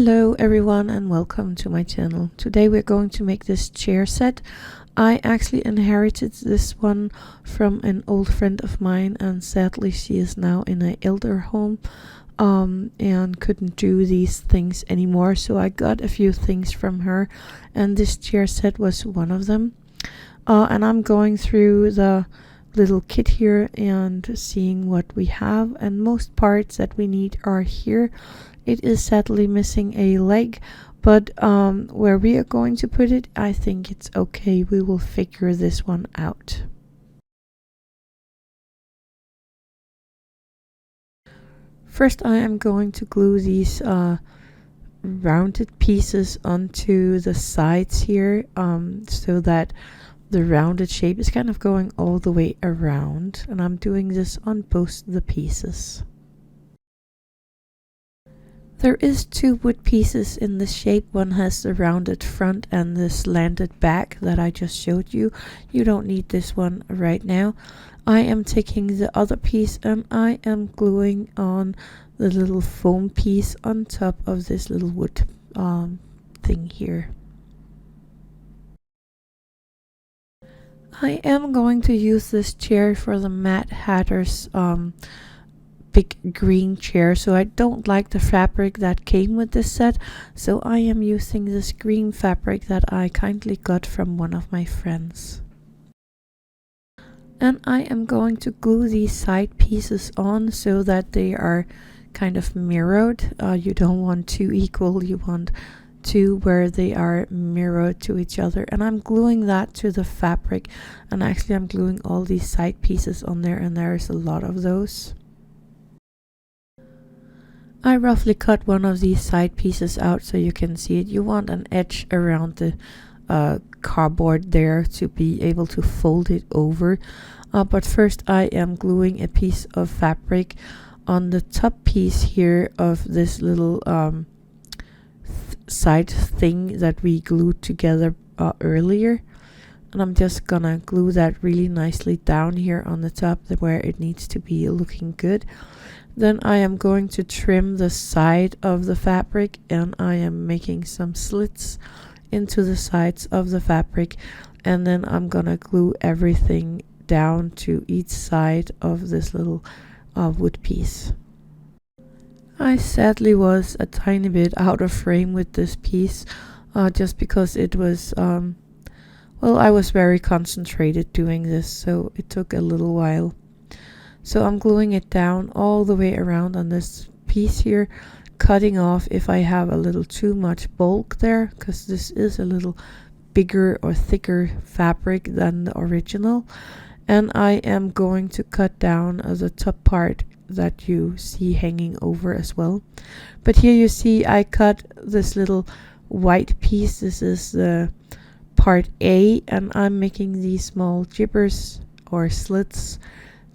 Hello everyone and welcome to my channel. Today we're going to make this chair set. I actually inherited this one from an old friend of mine, and sadly she is now in an elder home and couldn't do these things anymore, so I got a few things from her and this chair set was one of them. And I'm going through the little kit here and seeing what we have, and most parts that we need are here. It is sadly missing a leg, but where we are going to put it, I think it's okay. We will figure this one out. First, I am going to glue these rounded pieces onto the sides here, so that the rounded shape is kind of going all the way around, and I'm doing this on both the pieces. There is two wood pieces in this shape. One has the rounded front and the slanted back that I just showed you. You don't need this one right now. I am taking the other piece and I am gluing on the little foam piece on top of this little wood thing here. I am going to use this chair for the Mad Hatter's big green chair, so I don't like the fabric that came with this set, so I am using this green fabric that I kindly got from one of my friends. And I am going to glue these side pieces on so that they are kind of mirrored. You don't want two equal, you want two where they are mirrored to each other, and I'm gluing that to the fabric, and actually I'm gluing all these side pieces on there, and there's a lot of those. I roughly cut one of these side pieces out so you can see it. You want an edge around the cardboard there to be able to fold it over. But first I am gluing a piece of fabric on the top piece here of this little side thing that we glued together earlier. And I'm just gonna glue that really nicely down here on the top where it needs to be looking good. Then I am going to trim the side of the fabric, and I am making some slits into the sides of the fabric, and then I'm gonna glue everything down to each side of this little wood piece. I sadly was a tiny bit out of frame with this piece, just because it was well, I was very concentrated doing this, so it took a little while. So I'm gluing it down all the way around on this piece here, cutting off if I have a little too much bulk there, because this is a little bigger or thicker fabric than the original. And I am going to cut down the top part that you see hanging over as well. But here you see I cut this little white piece. This is the part A, and I'm making these small jibbers or slits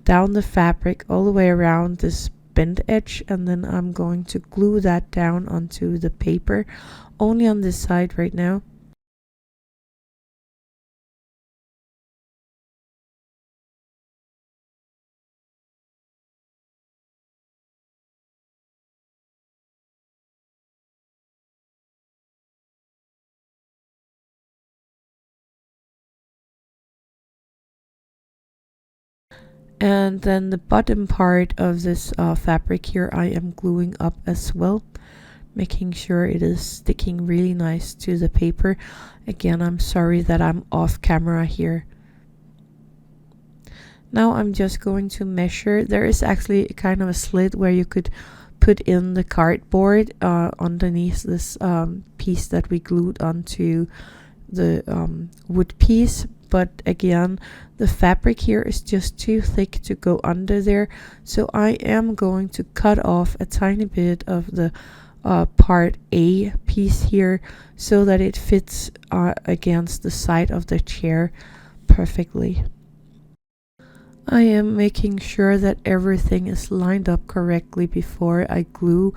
down the fabric all the way around this bent edge, and then I'm going to glue that down onto the paper, only on this side right now. And then the bottom part of this fabric here I am gluing up as well, making sure it is sticking really nice to the paper. Again, I'm sorry that I'm off camera here. Now I'm just going to measure. There is actually kind of a slit where you could put in the cardboard underneath this piece that we glued onto the wood piece. But again, the fabric here is just too thick to go under there, so I am going to cut off a tiny bit of the part A piece here so that it fits against the side of the chair perfectly. I am making sure that everything is lined up correctly before I glue,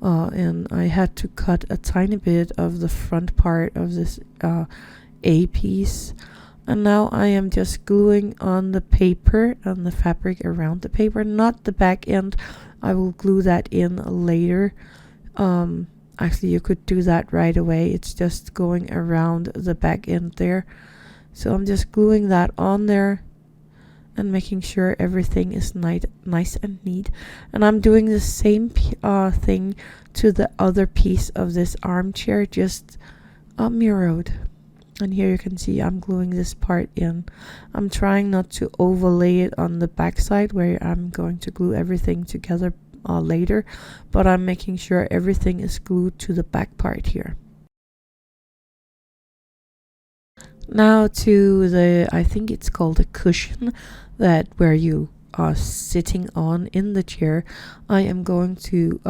and I had to cut a tiny bit of the front part of this A piece. And now I am just gluing on the paper and the fabric around the paper, not the back end. I will glue that in later. Actually, you could do that right away. It's just going around the back end there. So I'm just gluing that on there and making sure everything is nice and neat. And I'm doing the same thing to the other piece of this armchair, just mirrored. And here you can see I'm gluing this part in. I'm trying not to overlay it on the back side where I'm going to glue everything together later, but I'm making sure everything is glued to the back part here. Now to the, I think it's called a cushion, that where you are sitting on in the chair. I am going to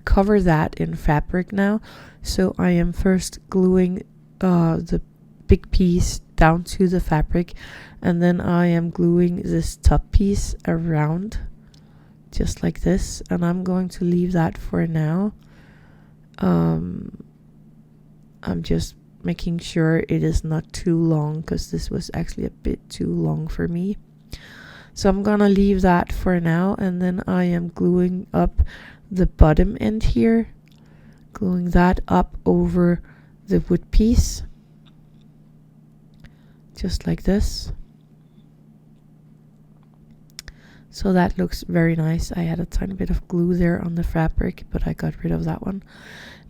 cover that in fabric now. So I am first gluing the big piece down to the fabric, and then I am gluing this top piece around just like this, and I'm going to leave that for now. I'm just making sure it is not too long, because this was actually a bit too long for me. So I'm gonna leave that for now, and then I am gluing up the bottom end here, gluing that up over the wood piece, just like this. So that looks very nice. I had a tiny bit of glue there on the fabric, but I got rid of that one.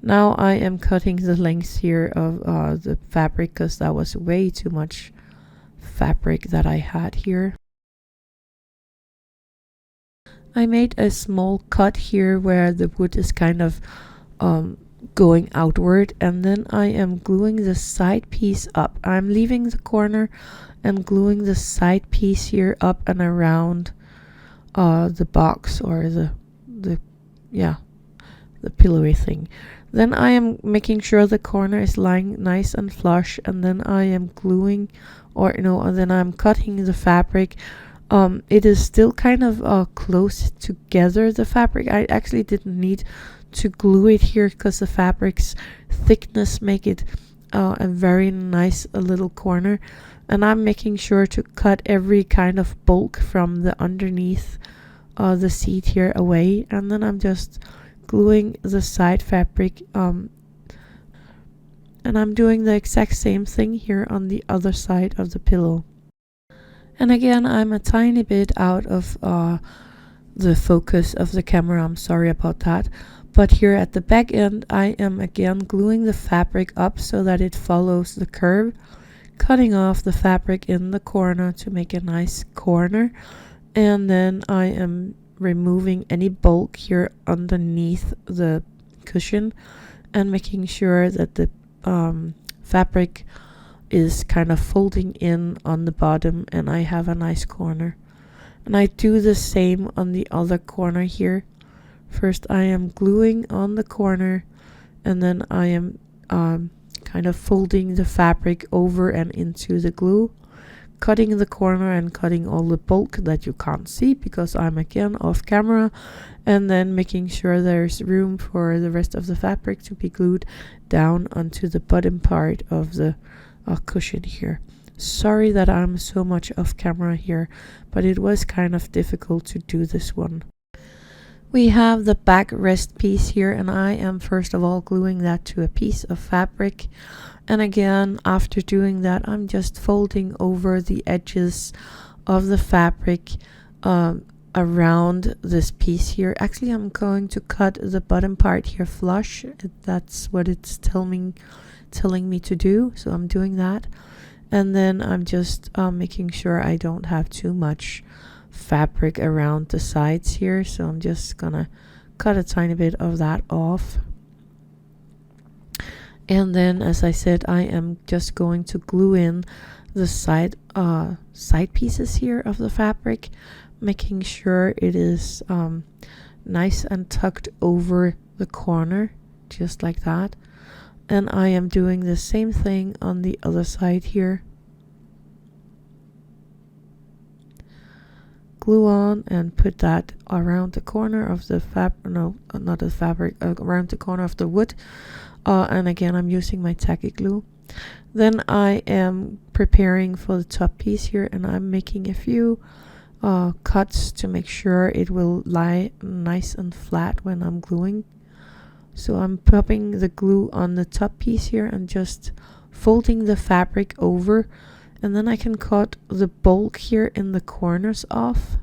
Now I am cutting the lengths here of the fabric, because that was way too much fabric that I had here. I made a small cut here where the wood is kind of going outward, and then I am gluing the side piece up. I'm leaving the corner and gluing the side piece here up and around the box, or the pillowy thing. Then I am making sure the corner is lying nice and flush, and then I am gluing, and then I'm cutting the fabric. It is still kind of close together, the fabric. I actually didn't need to glue it here, because the fabric's thickness make it a very nice little corner. And I'm making sure to cut every kind of bulk from the underneath the seat here away, and then I'm just gluing the side fabric, and I'm doing the exact same thing here on the other side of the pillow. And again, I'm a tiny bit out of the focus of the camera. I'm sorry about that. But here at the back end, I am again gluing the fabric up so that it follows the curve, cutting off the fabric in the corner to make a nice corner. And then I am removing any bulk here underneath the cushion and making sure that the fabric is kind of folding in on the bottom, and I have a nice corner. And I do the same on the other corner here. First I am gluing on the corner, and then I am kind of folding the fabric over and into the glue, cutting the corner and cutting all the bulk that you can't see because I'm again off camera, and then making sure there's room for the rest of the fabric to be glued down onto the bottom part of the cushion here. Sorry that I'm so much off camera here, but it was kind of difficult to do this one. We have the back rest piece here, and I am first of all gluing that to a piece of fabric. And again, after doing that, I'm just folding over the edges of the fabric around this piece here. Actually, I'm going to cut the bottom part here flush. That's what it's telling me to do, so I'm doing that. And then I'm just making sure I don't have too much fabric around the sides here, so I'm just gonna cut a tiny bit of that off. And then, as I said, I am just going to glue in the side pieces here of the fabric, making sure it is nice and tucked over the corner, just like that. And I am doing the same thing on the other side here. Glue on and put that around the corner of the around the corner of the wood. And again, I'm using my tacky glue. Then I am preparing for the top piece here, and I'm making a few cuts to make sure it will lie nice and flat when I'm gluing. So I'm popping the glue on the top piece here and just folding the fabric over, and then I can cut the bulk here in the corners off,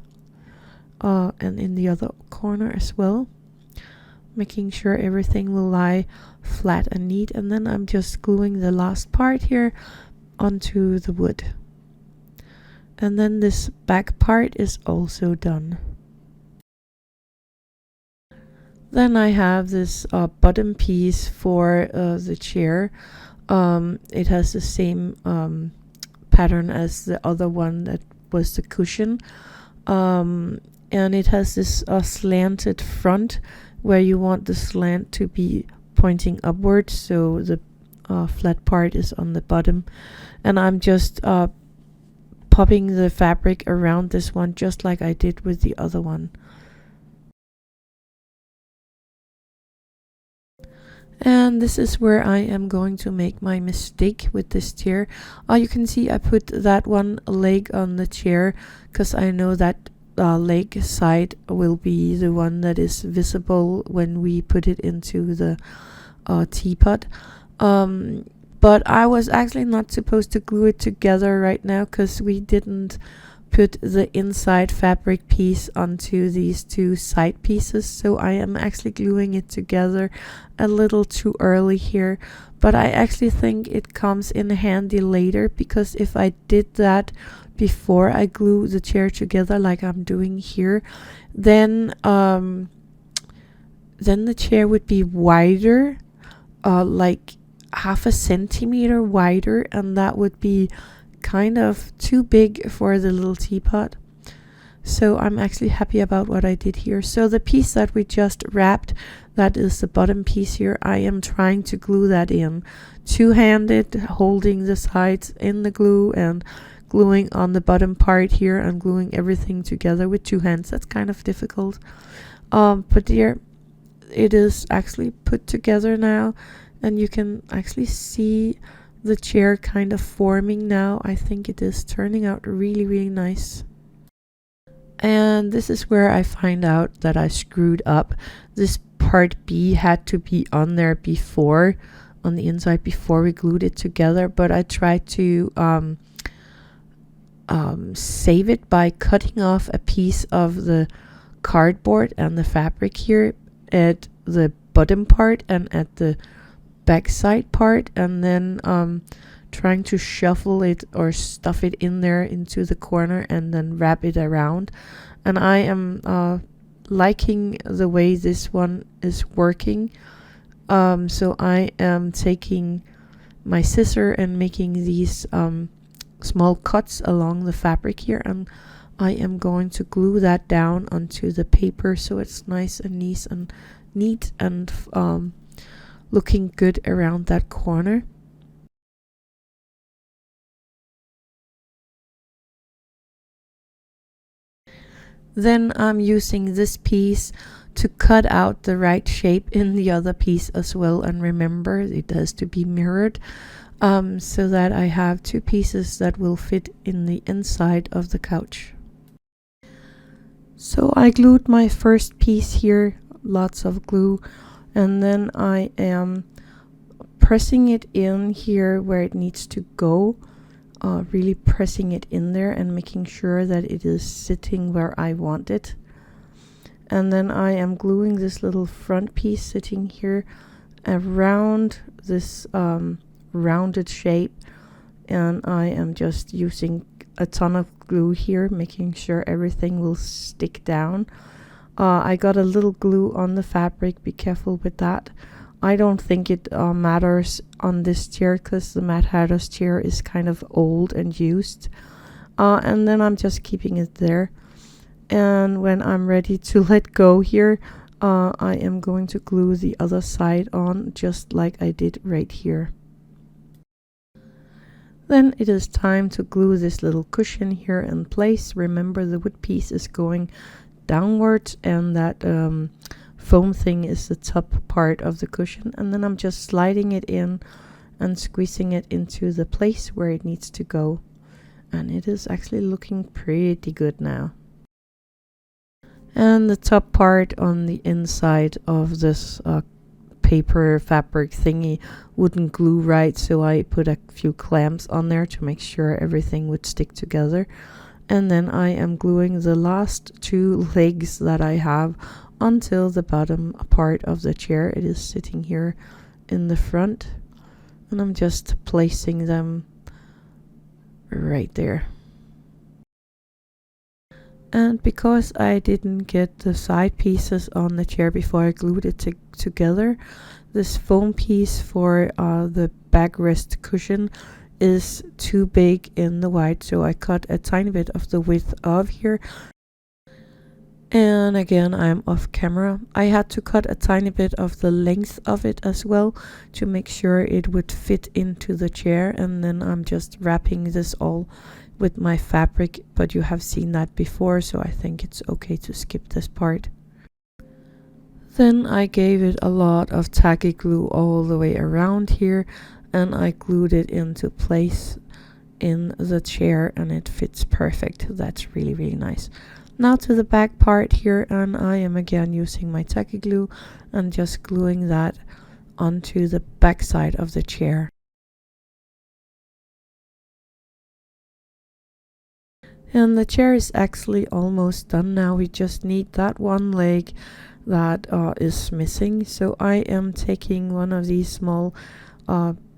and in the other corner as well, making sure everything will lie flat and neat. And then I'm just gluing the last part here onto the wood, and then this back part is also done. Then I have this bottom piece for the chair. It has the same pattern as the other one that was the cushion, and it has this slanted front where you want the slant to be pointing upwards, so the flat part is on the bottom. And I'm just popping the fabric around this one just like I did with the other one. And this is where I am going to make my mistake with this chair. You can see I put that one leg on the chair because I know that leg side will be the one that is visible when we put it into the teapot. But I was actually not supposed to glue it together right now because we didn't put the inside fabric piece onto these two side pieces, so I am actually gluing it together a little too early here. But I actually think it comes in handy later, because if I did that before I glue the chair together like I'm doing here, then the chair would be wider, like half a centimeter wider, and that would be kind of too big for the little teapot. So I'm actually happy about what I did here. So the piece that we just wrapped, that is the bottom piece here, I am trying to glue that in two-handed, holding the sides in the glue and gluing on the bottom part here and gluing everything together with two hands. That's kind of difficult, but here it is actually put together now, and you can actually see the chair kind of forming now. I think it is turning out really, really nice. And this is where I find out that I screwed up. This part B had to be on there before, on the inside, before we glued it together, but I tried to save it by cutting off a piece of the cardboard and the fabric here at the bottom part and at the backside part, and then trying to shuffle it or stuff it in there into the corner and then wrap it around. And I am liking the way this one is working, so I am taking my scissor and making these small cuts along the fabric here, and I am going to glue that down onto the paper so it's nice and neat and looking good around that corner. Then I'm using this piece to cut out the right shape in the other piece as well, and remember it has to be mirrored, so that I have two pieces that will fit in the inside of the couch. So I glued my first piece here, lots of glue, and then I am pressing it in here where it needs to go, really pressing it in there and making sure that it is sitting where I want it. And then I am gluing this little front piece sitting here around this rounded shape, and I am just using a ton of glue here, making sure everything will stick down. I got a little glue on the fabric, be careful with that. I don't think it matters on this chair because the Mad Hatter's chair is kind of old and used. And then I'm just keeping it there. And when I'm ready to let go here, I am going to glue the other side on just like I did right here. Then it is time to glue this little cushion here in place. Remember, the wood piece is going downwards, and that foam thing is the top part of the cushion, and then I'm just sliding it in and squeezing it into the place where it needs to go, and it is actually looking pretty good now. And the top part on the inside of this paper fabric thingy wouldn't glue right, so I put a few clamps on there to make sure everything would stick together. And then I am gluing the last 2 legs that I have until the bottom part of the chair. It is sitting here in the front, and I'm just placing them right there. And because I didn't get the side pieces on the chair before I glued it together, this foam piece for the backrest cushion is too big in the wide, so I cut a tiny bit of the width of here. And again, I'm off camera. I had to cut a tiny bit of the length of it as well to make sure it would fit into the chair, and then I'm just wrapping this all with my fabric, but you have seen that before, so I think it's okay to skip this part. Then I gave it a lot of tacky glue all the way around here, and I glued it into place in the chair, and it fits perfect. That's really, really nice. Now to the back part here, and I am again using my tacky glue and just gluing that onto the back side of the chair. And the chair is actually almost done now. We just need that one leg that is missing. So I am taking one of these small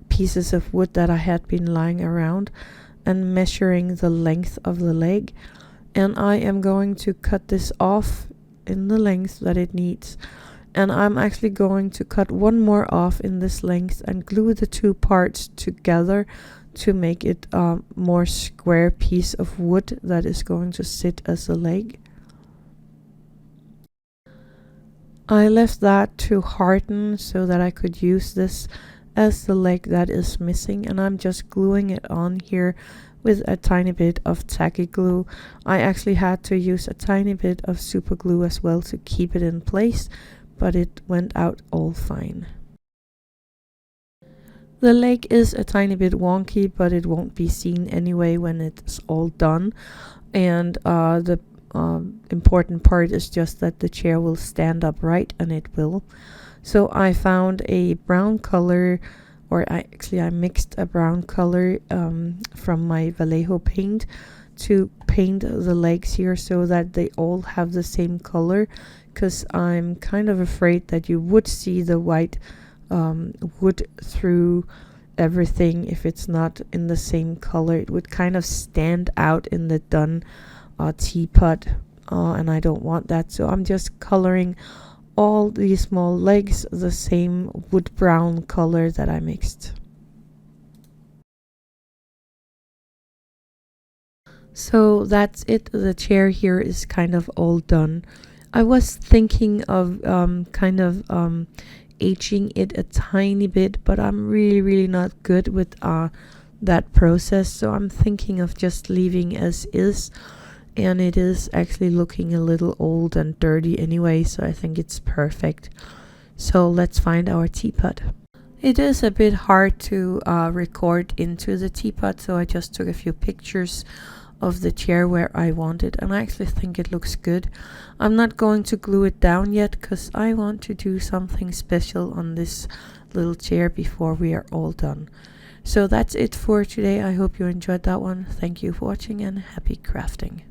pieces of wood that I had been lying around and measuring the length of the leg, and I am going to cut this off in the length that it needs, and I'm actually going to cut one more off in this length and glue the 2 parts together to make it a more square piece of wood that is going to sit as a leg. I left that to harden so that I could use this as the leg that is missing, and I'm just gluing it on here with a tiny bit of tacky glue. I actually had to use a tiny bit of super glue as well to keep it in place, but it went out all fine. The leg is a tiny bit wonky, but it won't be seen anyway when it's all done, and the important part is just that the chair will stand upright, and it will. So I found a brown color, or I mixed a brown color from my Vallejo paint to paint the legs here so that they all have the same color, because I'm kind of afraid that you would see the white wood through everything if it's not in the same color. It would kind of stand out in the done teapot, and I don't want that, so I'm just coloring all these small legs the same wood brown color that I mixed. So that's it. The chair here is kind of all done. I was thinking of aging it a tiny bit, but I'm really not good with that process, so I'm thinking of just leaving as is. And it is actually looking a little old and dirty anyway, so I think it's perfect. So let's find our teapot. It is a bit hard to record into the teapot, so I just took a few pictures of the chair where I want it, and I actually think it looks good. I'm not going to glue it down yet because I want to do something special on this little chair before we are all done. So that's it for today. I hope you enjoyed that one. Thank you for watching, and happy crafting.